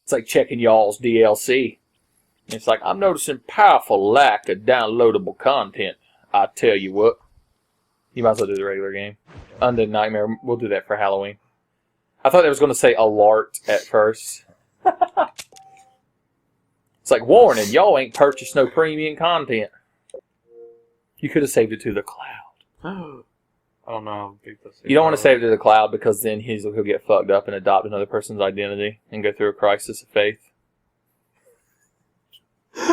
It's like checking y'all's DLC. It's like, I'm noticing powerful lack of downloadable content. I tell you what. You might as well do the regular game. Undead Nightmare, we'll do that for Halloween. I thought it was going to say alert at first. It's like, warning, y'all ain't purchased no premium content. You could have saved it to the cloud. I don't know. You don't want to save it to the cloud because then he'll get fucked up and adopt another person's identity and go through a crisis of faith.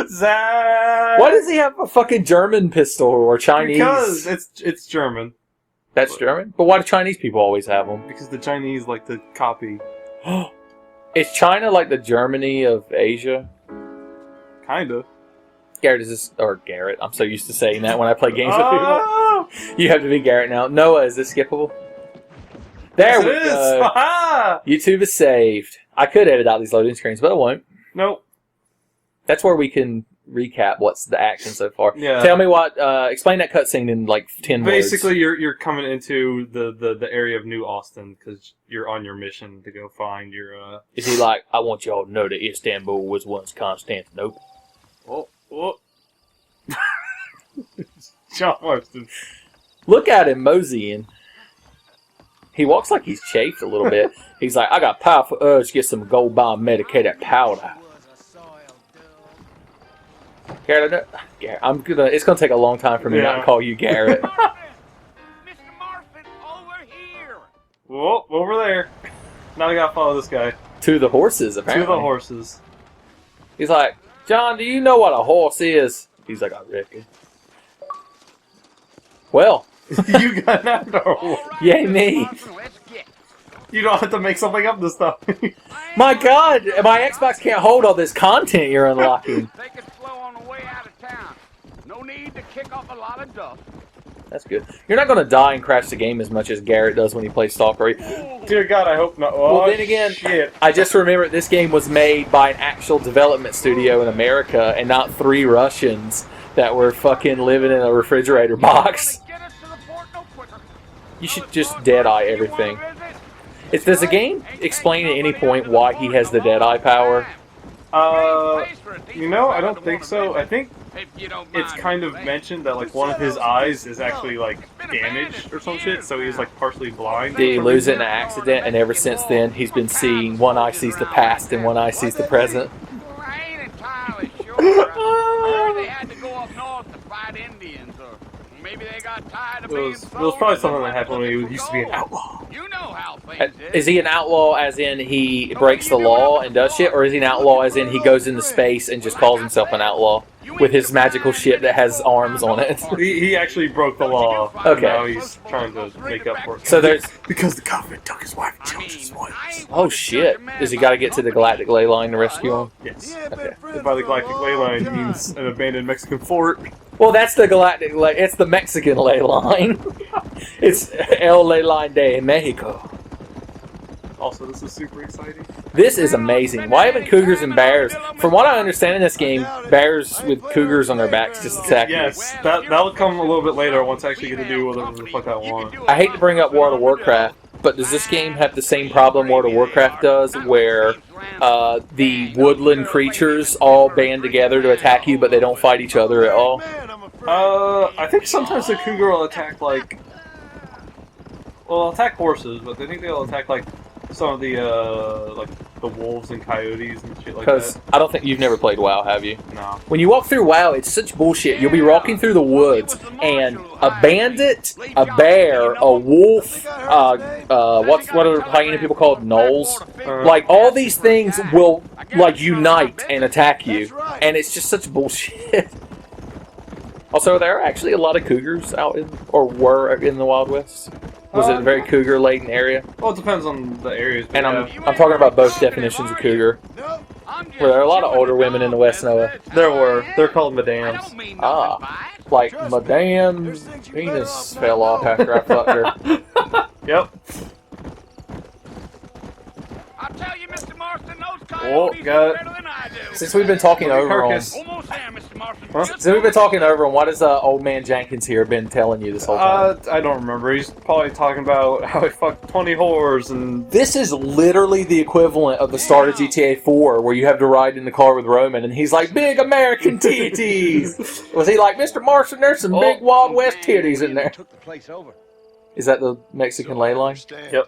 Zach! Why does he have a fucking German pistol or Chinese? Because it's German. That's German? But why do Chinese people always have them? Because the Chinese like to copy. Is China like the Germany of Asia? Kinda. Garrett. I'm so used to saying that when I play games with people. You have to be Garrett now. Noah, is this skippable? There yes, we go. YouTube is saved. I could edit out these loading screens, but I won't. Nope. That's where we can recap what's the action so far. Yeah. Tell me explain that cutscene in like 10 words. Basically, you're coming into the area of New Austin because you're on your mission to go find your. Is he like, I want y'all to know that Istanbul was once Constantinople? Oh. John Marston. Look at him moseying. He walks like he's chafed a little bit. He's like, I got powerful urge to get some gold bomb medicated powder. Garrett, it's gonna take a long time for me not to call you Garrett. Mr. Marston, over here. Whoa, over there. Now I gotta follow this guy. To the horses, apparently. To the horses. He's like, John, do you know what a horse is? He's like, I reckon. Well. You got that door. Yay me. You don't have to make something up this time. My God, my Xbox can't hold all this content you're unlocking. Take it slow on the way out of town. No need to kick up a lot of dust. That's good. You're not going to die and crash the game as much as Garrett does when he plays Stalker. Dear God, I hope not. Oh, well, then again, shit. I just remembered this game was made by an actual development studio in America and not 3 Russians that were fucking living in a refrigerator box. You should just Deadeye everything. Does the game explain at any point why he has the Deadeye power? I don't think so. I think it's kind of mentioned that like one of his eyes is actually like damaged or some shit, so he's like partially blind. Did he lose it in an accident, and ever since then he's been seeing one eye sees the past and one eye sees the present? I ain't entirely sure. Maybe they had to go up north to fight Indians, or maybe they got tired of being it was probably something that happened when he used to be an outlaw. You know how things Is he an outlaw as in he breaks the law and does shit, or is he an outlaw as in he goes into space and just calls himself an outlaw with his magical ship that has arms on it? He actually broke the law. Okay. Now he's trying to make up for it. So there's because the government took his wife and children's wives. Oh shit! Does he got to get to the galactic ley line to rescue him? Yes. Okay. By the galactic ley line means an abandoned Mexican fort. Well, that's the galactic. It's the Mexican ley line. It's El Ley Line de Mexico. Also, this is super exciting. This is amazing. Why haven't cougars and bears? From what I understand in this game, bears with cougars on their backs just attack you. Yes, that'll come a little bit later once I actually get to do whatever the fuck I want. I hate to bring up World of Warcraft, but does this game have the same problem World of Warcraft does, where the woodland creatures all band together to attack you, but they don't fight each other at all? I think sometimes the cougar will attack attack horses, but I think they'll attack some of the the wolves and coyotes and shit like that. Because I don't think you've never played WoW, have you? No. When you walk through WoW, it's such bullshit. You'll be walking through the woods, and a bandit, a bear, a wolf, what are hyena people called? Gnolls? Like, all these things will, unite and attack you. And it's just such bullshit. Also, there are actually a lot of cougars out were in the Wild West. Was it a very cougar-laden area? Well, it depends on the areas. And I'm talking about both definitions of cougar. Were there a lot of older women in the West, Noah? There were. They're called madams. Like Madame's penis fell off after I fucked her. Yep. I'll tell you, Mr. Marston, those coyotes got better than I do. Since we've been talking over on... Almost there, Mr. Marston. Huh? So we've been talking over, and what has old man Jenkins here been telling you this whole time? I don't remember. He's probably talking about how he fucked 20 whores and... This is literally the equivalent of the start of GTA 4, where you have to ride in the car with Roman, and he's like, big American titties! Was he like, Mr. Marston, there's some big Wild West titties in there? Is that the Mexican ley line? Yep.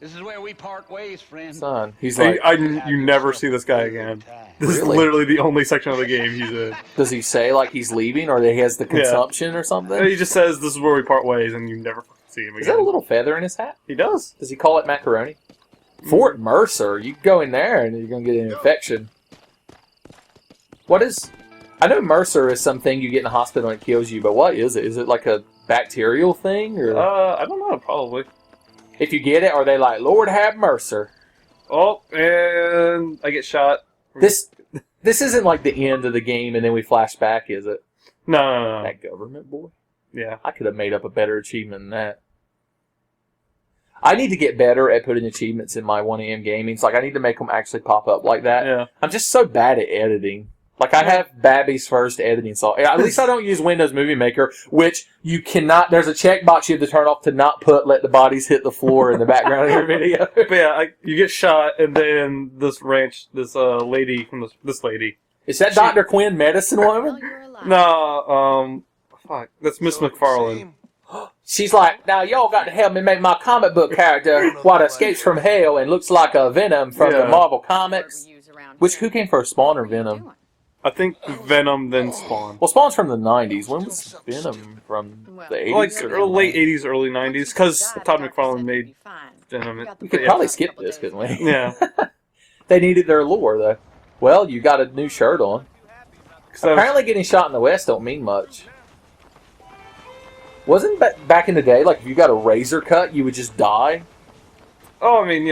This is where we part ways, friend. Son, he's like, You never see this guy again. This is Really? literally the only section of the game he's in. does he say like he's leaving, or that he has the consumption or something? He just says, this is where we part ways, and you never fucking see him again. Is that a little feather in his hat? He does. Does he call it macaroni? Fort Mercer, you go in there and you're going to get an infection. What is... I know Mercer is something you get in the hospital and it kills you, but what is it? Is it like a bacterial thing? Or I don't know, probably. if you get it, are they like, Lord have Mercer? Oh, and I get shot. This isn't like the end of the game and then we flash back, is it? No. That government boy? Yeah. I could have made up a better achievement than that. I need to get better at putting achievements in my 1AM gaming. It's like I need to make them actually pop up like that. Yeah. I'm just so bad at editing. Like, I have Babby's first editing software. At least I don't use Windows Movie Maker, which you cannot... There's a checkbox you have to turn off to not let the bodies hit the floor in the background of your video. But yeah, you get shot, and then this lady from this lady. Is that Dr. Quinn, Medicine Woman? No, fuck, that's Miss McFarlane. She's like, now y'all got to help me make my comic book character what escapes from hell and looks like a Venom from the Marvel Comics. Who came first, Spawn or Venom? I think Venom, then Spawn. Well, Spawn's from the 90s. When was Venom from the 80s? Like late 80s, early 90s, because Todd McFarlane made Venom. We could probably skip this, couldn't we? Yeah. They needed their lore, though. Well, you got a new shirt on. Apparently getting shot in the West don't mean much. Wasn't back in the day, like, if you got a razor cut, you would just die? Oh, I mean,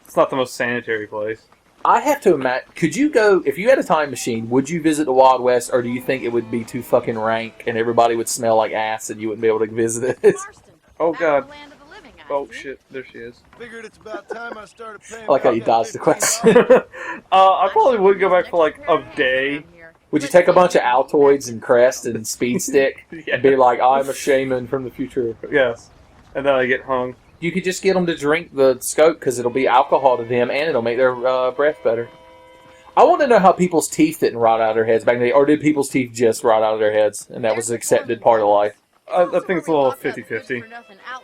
it's not the most sanitary place. I have to imagine, could you go, if you had a time machine, would you visit the Wild West, or do you think it would be too fucking rank and everybody would smell like ass and you wouldn't be able to visit it? Oh, God. Oh, shit. There she is. Figured it's about time I started paying. I like how you dodged the question. I probably would go back for, like, a day. Would you take a bunch of Altoids and Crest and Speed Stick and be like, I'm a shaman from the future? Yes. And then I get hung. You could just get them to drink the scope because it'll be alcohol to them and it'll make their breath better. I want to know how people's teeth didn't rot out of their heads back in the day, or did people's teeth just rot out of their heads and that was an accepted part of life? I think it's a little 50-50.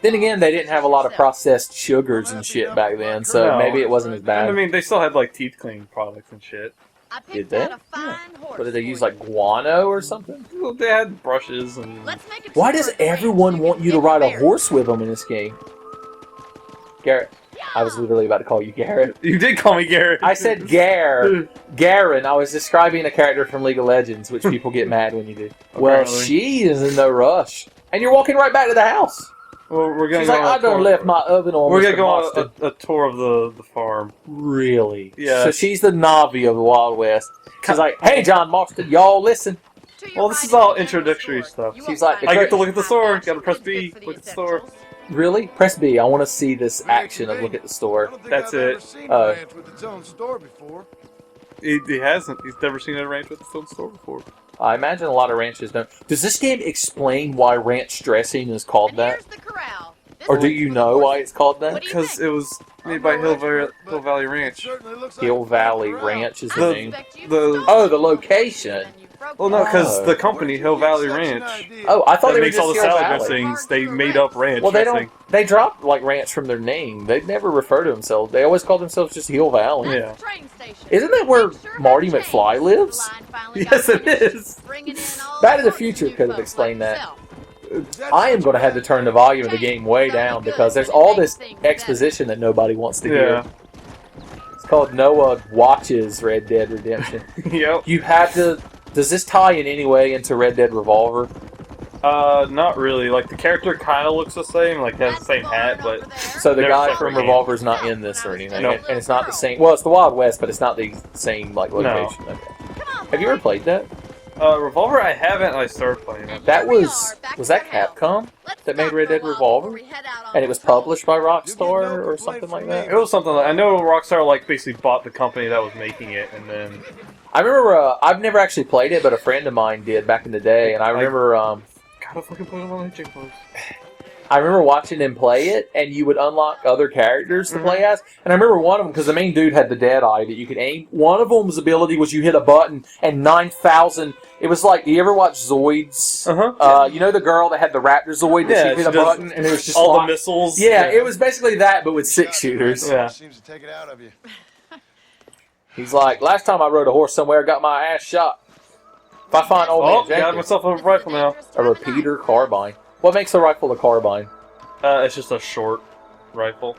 Then again, they didn't have a lot of processed sugars and shit back then, so No. maybe it wasn't as bad. I mean, they still had, like, teeth cleaning products and shit. Did they? What did they use, like guano or something? Well, they had brushes and... Why does everyone want you to ride a horse with them in this game? Garrett. I was literally about to call you Garrett. You did call me Garrett. I said Gare. Garen. I was describing a character from League of Legends, which people get mad when you do. Well, Apparently. she is in no rush. And you're walking right back to the house. Well, we're gonna She's go like, on a I done tour. left my oven on We're Mr. gonna go Marston. on a tour of the farm. Really? Yeah. So she's the Navi of the Wild West. She's like, hey, John Marston, y'all listen. Well, this is all introductory stuff. She's like, I get to look at the store. Gotta press B. Look at the store. Really? Press B. I want to see this action of look at the store. That's it. With its own store before. He hasn't. He's never seen a ranch with its own store before. I imagine a lot of ranches don't. Does this game explain why ranch dressing is called that? Or do you know why it's called that? Because it was made by Hill Valley Ranch. Hill Valley Ranch is the name. The Oh, the location. well, no, because the company Hill Valley Ranch Oh, I thought that they were makes all just the Hill salad Valley. dressings. They made up ranch Well, they dressing. don't. They dropped like ranch from their name. They never refer to themselves. They always call themselves just Hill Valley. Yeah. Isn't that where Marty McFly lives? Yes, it is. Back to the Future could have explained that. I am going to have to turn the volume of the game way down because there's all this exposition that nobody wants to hear. Yeah. It's called Noah Watches Red Dead Redemption. Yep. You have to... Does this tie in any way into Red Dead Revolver? Not really. Like, the character kind of looks the same, like, has the same hat, but... So the They're guy separate from games. Revolver's not in this or anything? Nope. And it's not the same... Well, it's the Wild West, but it's not the same, like, location. Okay. Have you ever played that? Revolver I haven't, and I started playing it. That was that Capcom that made Red Dead Revolver? And it was published by Rockstar or something like that? It was something like... I know Rockstar, like, basically bought the company that was making it, and then... I remember, I've never actually played it, but a friend of mine did back in the day, and I remember, Gotta fucking put it on the post. I remember watching him play it, and you would unlock other characters to play as. And I remember one of them, because the main dude had the Deadeye that you could aim. One of them's ability was you hit a button, and 9,000... It was like, you ever watch Zoids? You know the girl that had the Raptor Zoid that she hit a button, and it was just all the missiles? Yeah, it was basically that, but with 6 shooters. Yeah. Seems to take it out of you. He's like, last time I rode a horse somewhere, I got my ass shot. If I find old man got Jenkins, myself a rifle now. a repeater carbine. What makes a rifle a carbine? It's just a short rifle.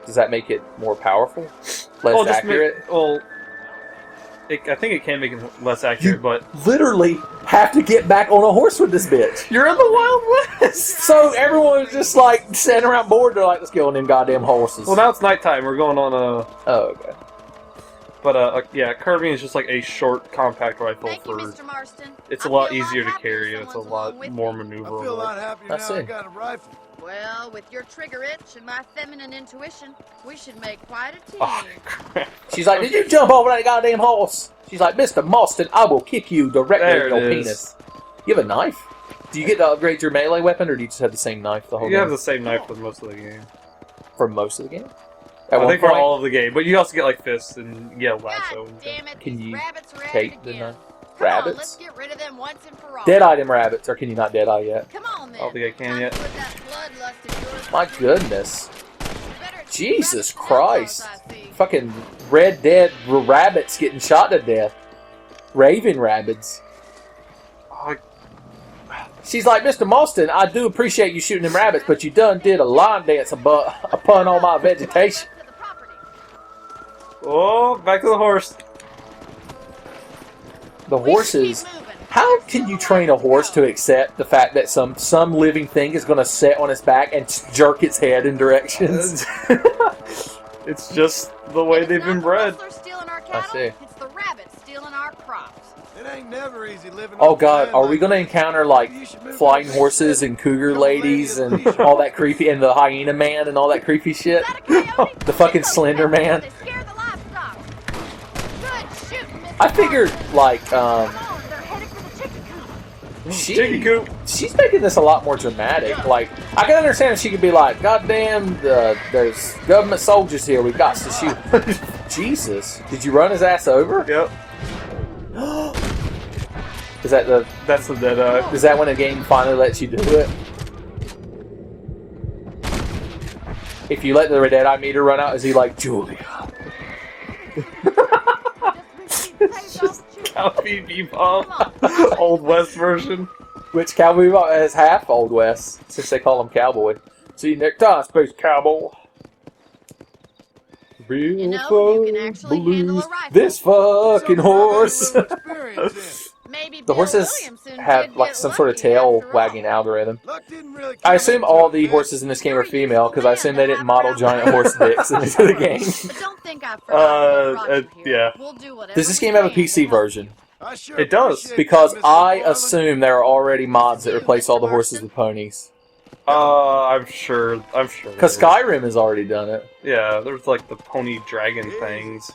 Does that make it more powerful? Less accurate? I think it can make it less accurate, but... Literally have to get back on a horse with this bitch. You're in the Wild West! So everyone was just like standing around bored. They're like, let's get on them goddamn horses. Well, now it's nighttime. We're going on a... Oh, okay. But, yeah, carbine is just like a short, compact rifle Thank you, Mr. Marston. It's a I lot feel easier to happier carry. It's a someone's lot along with more me. I feel a maneuverable. lot happier I now see. I got a rifle. Well, with your trigger itch and my feminine intuition, we should make quite a team. Oh, crap. She's like, did you jump over that goddamn horse? She's like, Mr. Marston, I will kick you directly There in your it is. penis. You have a knife? Do you get to upgrade your melee weapon, or do you just have the same knife the whole You game? have the same knife for most of the game. For most of the game? I think for all of the game, but you also get like fists and lasso. God And damn it, Can these you rabbits are at take it the again. knife? Come on, Rabbits? let's get rid of them once and for all. Dead-eye them rabbits, or can you not dead-eye yet? Come on, then. I don't think I can Time yet. to put that bloodlust of yours My to use. goodness. Better keep Jesus rabbits and Christ. outlaws, I see. Fucking Red Dead rabbits getting shot to death. Raven rabbits. Oh, She's like, Mr. Marston, I do appreciate you shooting them rabbits, but you done did a line dance upon all my vegetation. To the property. back to the horse. The We should horses. keep moving. How can you train a horse to accept the fact that some living thing is going to sit on its back and jerk its head in directions? It's just the way It's they've not been the bred. rustlers stealing our cattle, see. It's the rabbits stealing our crops. It ain't never easy living Oh off the God, land are we like going to this. encounter like You should move flying on. horses and cougar ladies and all that creepy, and the hyena man and all that creepy shit? Is that a coyote? The fucking Shoot those Slender things, Man. They scare the livestock. Good shooting, Mr. I figured Marston. like Come on, they're headed for the chicken coop. Chicken coop. she's making this a lot more dramatic. Like, I can understand if she could be like, God damn, there's government soldiers here, we got to shoot. Jesus. Did you run his ass over? Yep, Is that the that's the dead eye. is that when a game finally lets you do it? If you let the Deadeye meter run out, is he like, Julia? It's just Cowboy Bebop, Old West version. Which Cowboy Bebop has half Old West, since they call him Cowboy. See you next time, Space Cowboy. Real You know, fun you can actually handle a blues. rifle. This fucking So, horse. I got a little experience in. Maybe The Bill horses Williamson have did like get some sort of lucky tail after all. wagging algorithm. Luck didn't really I come assume into all it, the did it? horses in this game are female because I assume they didn't model giant horse dicks into the game. But don't think I forgot Roger here. yeah. We'll do whatever Does this we game have a can to PC help. version? I sure It does, appreciate Because that, Mr. I Marlin. assume there are already mods that replace all the horses with ponies. I'm sure. Because Skyrim has already done it. Yeah, there's like the pony dragon things.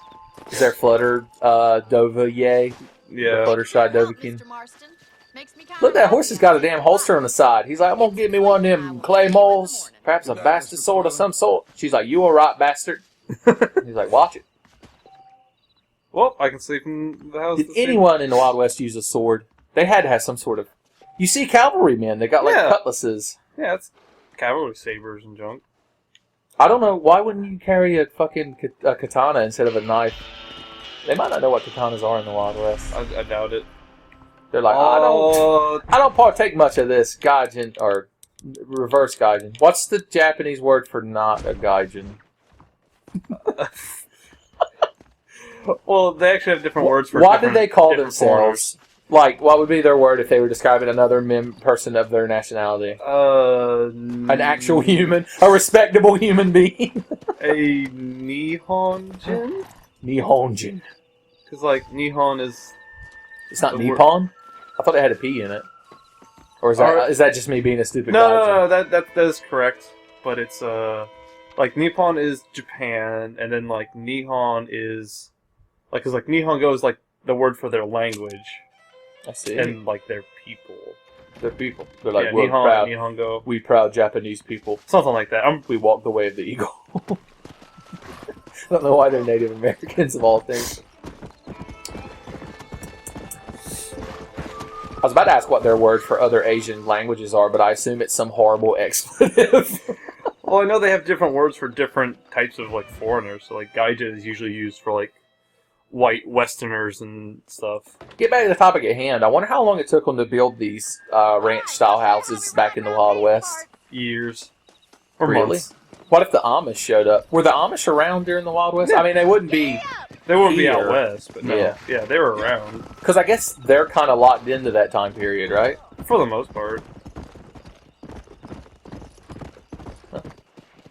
Is there Flutter Dova Yay? Yeah. Fluttershy Help, Dovakin? Mr. Marston. Makes me Look, that horse has got a damn holster on the side. He's like, I'm gonna get me one of them claymores. Perhaps a bastard sword of some sort. She's like, you alright, bastard? He's like, watch it. Well, I can sleep in the house. Did anyone in the Wild West use a sword? They had to have some sort of... You see cavalrymen, they got like Yeah. cutlasses. Yeah, it's cavalry sabers and junk. I don't know, why wouldn't you carry a fucking katana instead of a knife? They might not know what katanas are in the Wild West. I doubt it. They're like, I don't partake much of this gaijin, or reverse gaijin. What's the Japanese word for not a gaijin? Well, they actually have different words for. Why did they call different themselves? Like, what would be their word if they were describing another person of their nationality? An An actual human? A respectable human being? A Nihonjin? Nihonjin. Because, like, Nihon is... It's not The word- Nippon? I thought it had a P in it. Or is that just me being a stupid No, gaijin? that is correct. But it's, like, Nippon is Japan, and then, like, Nihon is, Like, cause like Nihongo is like the word for their language I see. and like their people. They're people. They're like, Yeah, we're proud. Nihongo, We proud Japanese people. something like that. We walk the way of the eagle. I don't know why they're Native Americans of all things. I was about to ask what their words for other Asian languages are, but I assume it's some horrible expletive. Well, I know they have different words for different types of like foreigners. So like gaija is usually used for like white Westerners and stuff. Get back to the topic at hand. I wonder how long it took them to build these ranch-style houses back in the Wild West. Years or Really? months. What if the Amish showed up? Were the Amish around during the Wild West? I mean, they wouldn't be, They wouldn't be out Here. west, but no. Yeah. Yeah, they were around because I guess they're kind of locked into that time period, right? for the most part.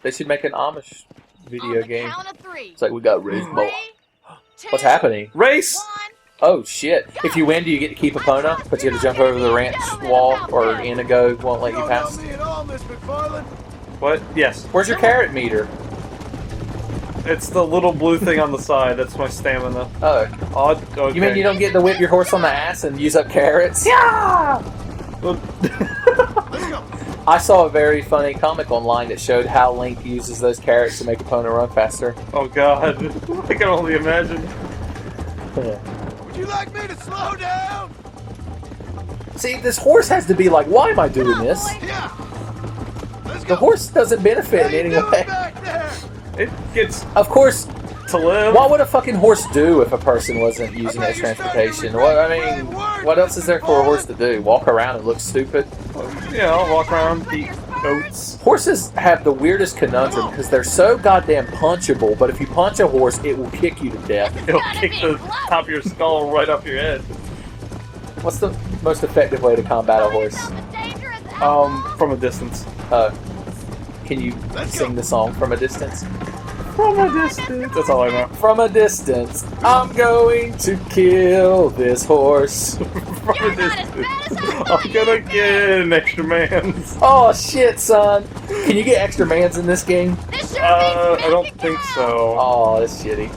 They should make an Amish video game. Count of 3. It's like, we got raised more. 3, What's happening? Race. 1. Oh shit! If you win, do you get to keep Epona? But you have to jump over the ranch wall, or Inigo won't let You you don't pass. know me at all, Miss McFarland. What? Yes. Where's your carrot meter? It's the little blue thing on the side. That's my stamina. Oh, Okay. you mean you don't get to whip your horse on the ass and use up carrots? Yeah. Well, Let's go. I saw a very funny comic online that showed how Link uses those carrots to make Epona run faster. oh god. I can only imagine. Would you like me to slow down? See, this horse has to be like, why am I doing this? Yeah. Let's go. The horse doesn't benefit How in you any doing way. back there? It gets Of course, to live. what would a fucking horse do if a person wasn't using it as transportation? What I mean, what else is there for a horse to do? Walk around and look stupid? You know, walk around, eat oats. Horses have the weirdest conundrum because they're so goddamn punchable, but if you punch a horse, it will kick you to death. It'll kick the top of your skull right off your head. What's the most effective way to combat a horse? From a distance. Can you Let's sing go. the song from a distance? From a distance. That's all I know. From a distance, I'm going to kill this horse. From a distance. I'm gonna get an extra man's. Oh shit, son! Can you get extra mans in this game? I don't think so. Oh, that's shitty.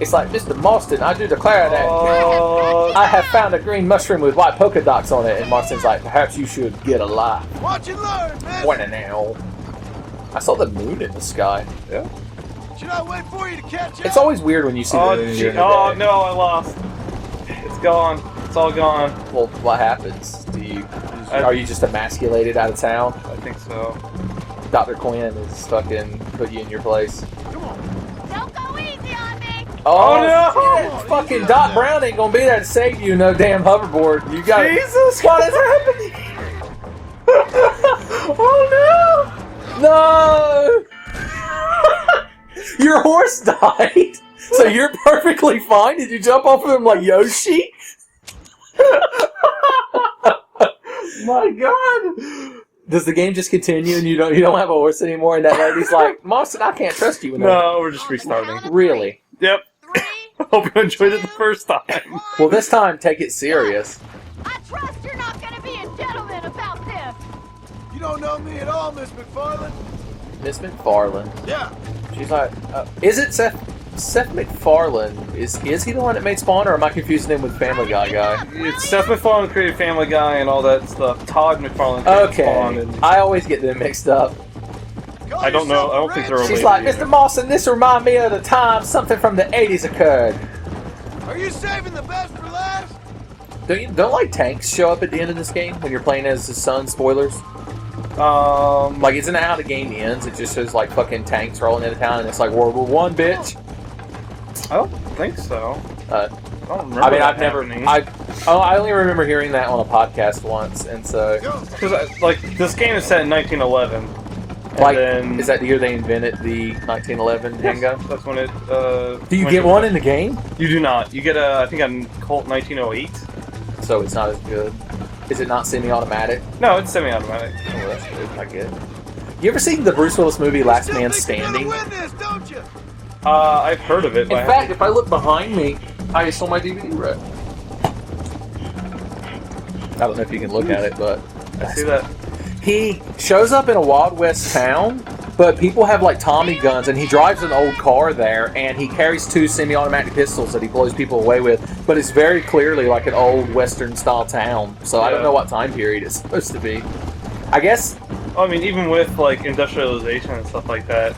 It's like, Mr. Marston, I do declare that Uh, I have found a green mushroom with white polka dots on it, and Marston's like, perhaps you should get a life. Watch and learn, man. What now? I saw the moon in the sky. yeah. Should I wait for you to catch up? It's always weird when you see the Oh, moon gee, during the oh day. no, I lost. It's gone. It's all gone. Well, what happens? Are you just emasculated out of town? I think so. Dr. Quinn is fucking put you in your place. Come on. Don't go easy on me. Oh, no! shit! Fucking Doc Brown ain't gonna be there to save you, no damn hoverboard. You got Jesus! What is happening? Oh No! Your horse died, so you're perfectly fine. Did you jump off of him like Yoshi? no! My God! Does the game just continue and you don't have a horse anymore? And that lady's like, Marston, I can't trust you anymore. No, we're just restarting. Really? Yep. 3, Hope you enjoyed it the first time. 1. Well, this time, take it serious. I trust you're not going to be a gentleman about this. You don't know me at all, Miss McFarland. Miss McFarland. Yeah. She's like, is it Seth MacFarlane? Is he the one that made Spawn, or am I confusing him with Family Guy? It's Seth MacFarlane created Family Guy and all that stuff. Todd McFarlane created Spawn. Okay, And I always get them mixed up. Call I don't know. yourself I don't think they're She's related like, either. Mr. Marston, this remind me of the time something from the 80s occurred. Are you saving the best for last? Don't like tanks show up at the end of this game when you're playing as his son? Spoilers. Like, Like, isn't that how the game ends? It just shows like fucking tanks rolling into town, and it's like World War I, bitch. I don't think so. Uh, I don't remember. I mean, that I've never. happening. I only remember hearing that on a podcast once, and so Go. Because, like, this game is set in 1911. And like, then, is that the year they invented the 1911 handgun? That's when it. Do you get one in the game? You do not. You get I think a Colt 1908. So it's not as good. Is it not semi-automatic? No, it's semi-automatic. Oh, that's good. I get it. You ever seen the Bruce Willis movie Last Still Man think you're gonna Standing? win this, don't you? I've heard of it. In But I fact, if I look behind me, I saw my DVD rack. I don't know if you can look at it, but I see that. he shows up in a Wild West town, but people have like Tommy guns, and he drives an old car there, and he carries 2 semi-automatic pistols that he blows people away with. But it's very clearly like an old Western-style town, so I don't know what time period it's supposed to be. I guess. I mean, even with like industrialization and stuff like that,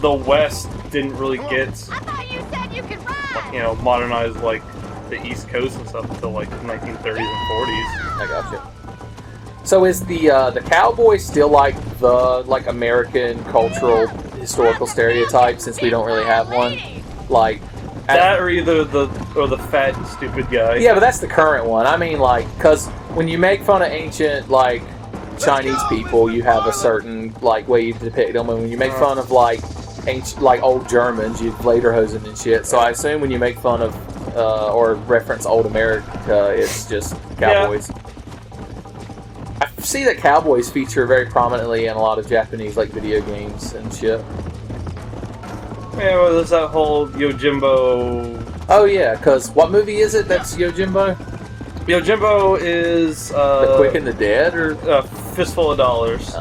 the West didn't really get, I thought you said you could ride. you know, modernized like the East Coast and stuff until like the 1930s and 40s. I gotcha. So is the cowboy still like the American cultural historical stereotype, since we don't really have one? Like that, or either the fat and stupid guy. Yeah, but that's the current one. I mean, like, because when you make fun of ancient like Chinese people, you have a certain like way you depict them, and when you make fun of like ancient, like old Germans, you lederhosen and shit. So I assume when you make fun of or reference old America, it's just cowboys. Yeah. I see that cowboys feature very prominently in a lot of Japanese like video games and shit. Yeah, well, there's that whole Yojimbo. Oh yeah, because what movie is it that's Yojimbo? Yojimbo is The Quick and the Dead, or Fistful of Dollars,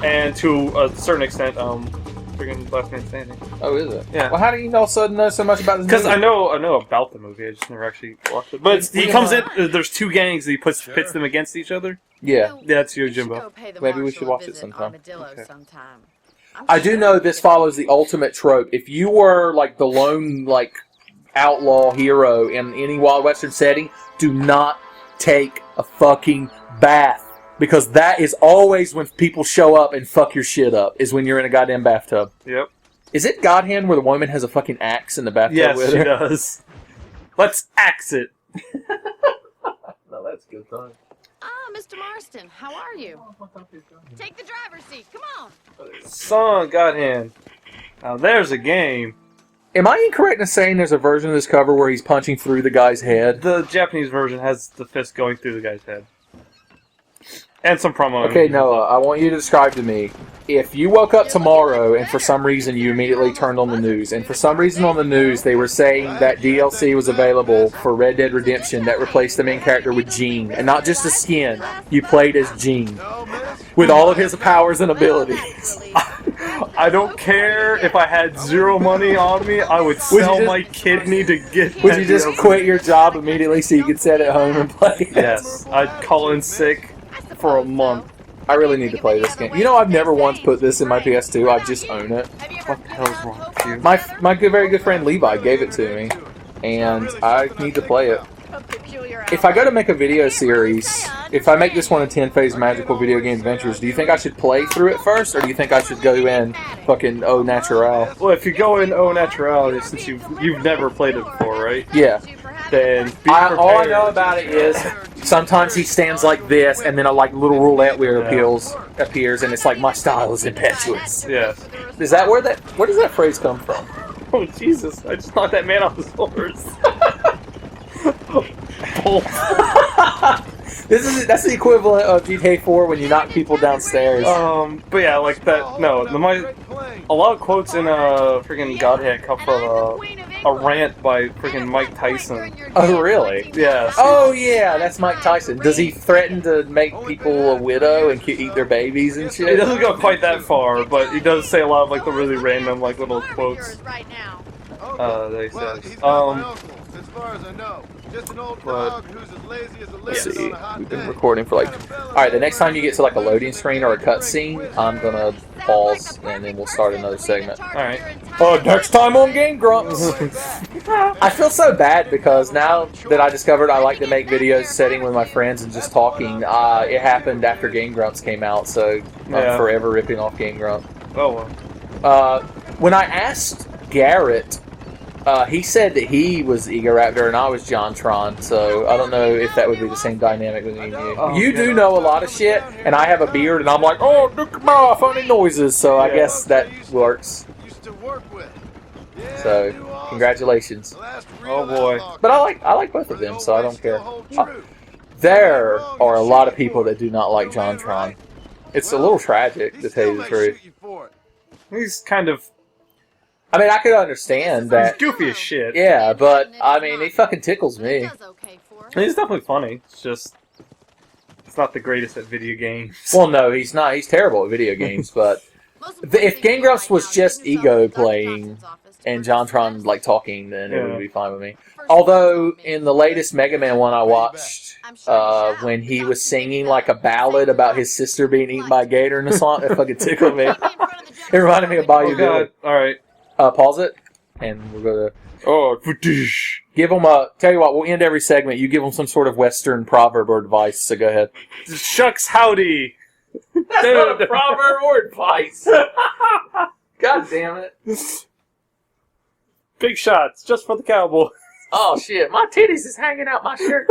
and to a certain extent, freaking Last Man Standing. Oh, is it? Yeah. Well, how do you know so much about this movie? Because I know about the movie. I just never actually watched it. But he comes in. There's 2 gangs. He pits them against each other. Yeah. That's Yojimbo. Maybe we should watch it sometime. Okay. I do know this follows the ultimate trope. If you were like the lone like outlaw hero in any Wild Western setting, do not take a fucking bath. Because that is always when people show up and fuck your shit up, is when you're in a goddamn bathtub. Yep. Is it God Hand where the woman has a fucking axe in the bathtub yes, with her? Yes, she does. Let's axe it. No, that's good time. Ah, Mr. Marston, how are you? Take the driver's seat, come on. Son, God Hand. Now there's a game. Am I incorrect in saying there's a version of this cover where he's punching through the guy's head? The Japanese version has the fist going through the guy's head. And some promo. Okay, Noah, I want you to describe to me, if you woke up tomorrow and for some reason you immediately turned on the news, and for some reason on the news they were saying that DLC was available for Red Dead Redemption that replaced the main character with Gene, and not just a skin, you played as Gene, with all of his powers and abilities. I don't care if I had 0 money on me, I would sell my kidney to get Would you just quit your job immediately so you could sit at home and play it? Yes, I'd call in sick for a month. I really need to play this game. You know, I've never once put this in my PS2. I just own it. What the hell is wrong with you? My very good friend Levi gave it to me, and I need to play it. If I go to make a video series, if I make this one a 10-phase magical video game adventures, do you think I should play through it first, or do you think I should go in fucking au natural? Well, if you go in au natural, since you've never played it before, right? Yeah. Then all I know about it is sometimes he stands like this, and then a like little roulette wheel appears, and it's like, my style is impetuous. Yes. Is that where does that phrase come from? Oh Jesus! I just knocked that man off his horse. That's the equivalent of GTA 4 when you knock people downstairs. But yeah, like that. No, a lot of quotes in freaking Godhead come from a rant by freaking Mike Tyson. Oh really? Yes. Oh yeah, that's Mike Tyson. Does he threaten to make people a widow and eat their babies and shit? He doesn't go quite that far, but he does say a lot of like the really random like little quotes. That he says. As far as I know. Just an old dog who's as lazy as a Let's lizard see, on a hot we've been day. recording for like... Alright, the next time you get to like a loading screen or a cutscene, I'm gonna pause and then we'll start another segment. Alright. Next time on Game Grumps! I feel so bad because now that I discovered I like to make videos sitting with my friends and just talking, it happened after Game Grumps came out, so I'm forever ripping off Game Grump. Oh well. When I asked Garrett, he said that he was Egoraptor and I was JonTron, so I don't know if that would be the same dynamic with me and you. You do know a lot of shit, and I have a beard, and I'm like, oh, look at my funny noises, so I guess that works. So, congratulations. Oh boy. But I like both of them, so I don't care. There are a lot of people that do not like JonTron. It's a little tragic, to tell you the truth. He's kind of... I mean, I could understand that. He's goofy as shit. Yeah, but, I mean, he fucking tickles me. He's definitely funny. It's just... It's not the greatest at video games. Well, no, he's not. He's terrible at video games. But if Game Grumps was just ego playing and JonTron like talking, then it would be fine with me. Although in the latest Mega Man one I watched, when he was singing like a ballad about his sister being eaten by a gator in the song, it fucking tickled me. It reminded me of Bayou Billy. Alright. Pause it, and we'll go to... Oh, give them a... Tell you what, we'll end every segment. You give them some sort of Western proverb or advice, so go ahead. Shucks howdy! That's not a proverb or advice. God damn it. Big shots, just for the cowboy. Oh, shit. My titties is hanging out my shirt.